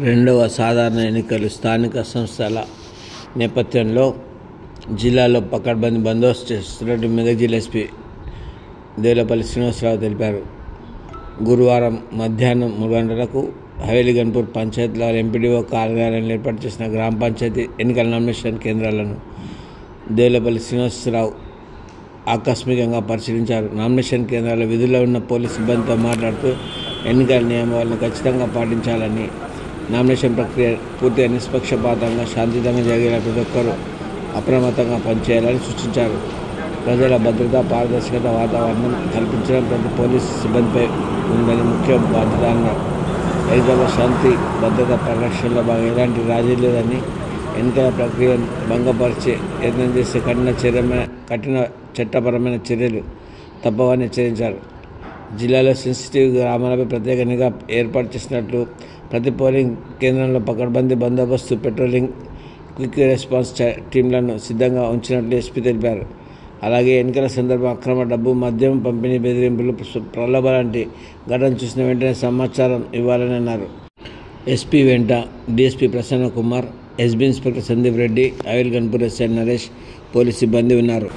రెండవ సాధారణ ఎన్నికలు స్థానిక సంస్థల నేపథ్యంలో జిల్లాలో పకడ్బందీ బందోబస్తు చేస్తున్నట్టు మెదక్ జిల్లా ఎస్పీ దేవులపల్లి శ్రీనివాసరావు తెలిపారు. గురువారం మధ్యాహ్నం 3 గంటలకు హవేలీ గన్పూర్ పంచాయతీలో ఎంపీడీఓ కార్యాలయంలో ఏర్పాటు చేసిన గ్రామ పంచాయతీ ఎన్నికల నామినేషన్ కేంద్రాలను దేవులపల్లి శ్రీనివాసరావు ఆకస్మికంగా పరిశీలించారు. నామినేషన్ కేంద్రాల విధుల్లో ఉన్న పోలీసు సిబ్బందితో మాట్లాడుతూ ఎన్నికల నియమావళిని ఖచ్చితంగా పాటించాలని, నామినేషన్ ప్రక్రియ పూర్తిగా నిష్పక్షపాతంగా శాంతియుతంగా జరిగేలా ప్రతి ఒక్కరూ అప్రమత్తంగా పనిచేయాలని సూచించారు. ప్రజల భద్రత, పారదర్శకత వాతావరణం కల్పించడం ప్రతి పోలీసు సిబ్బందిపై ఉందని ముఖ్య బాధ్యత అన్నారు. ఎన్నికల శాంతి భద్రత పరిరక్షణలో భాగంగా ఎలాంటి రాజీ లేదని, ఎన్నికల ప్రక్రియను భంగపరిచే యత్నం చేసే కఠిన చట్టపరమైన చర్యలు తప్పవని హెచ్చరించారు. జిల్లాలో సెన్సిటివ్ గ్రామాలపై ప్రత్యేక నిఘా ఏర్పాటు చేసినట్లు, ప్రతి పోలింగ్ కేంద్రంలో పకడ్బందీ బందోబస్తు, పెట్రోలింగ్, క్విక్ రెస్పాన్స్ టీంలను సిద్ధంగా ఉంచినట్లు ఎస్పీ తెలిపారు. అలాగే ఎన్నికల సందర్భంగా అక్రమ డబ్బు, మద్యం పంపిణీ, బెదిరింపులు, ప్రలోభ లాంటి ఘటన చూసిన వెంటనే సమాచారం ఇవ్వాలని అన్నారు. ఎస్పీ వెంట DSP Prasanna Kumar, SB inspector Sandeep Reddy, Haveli Ghanpur SI Naresh, police సిబ్బంది ఉన్నారు.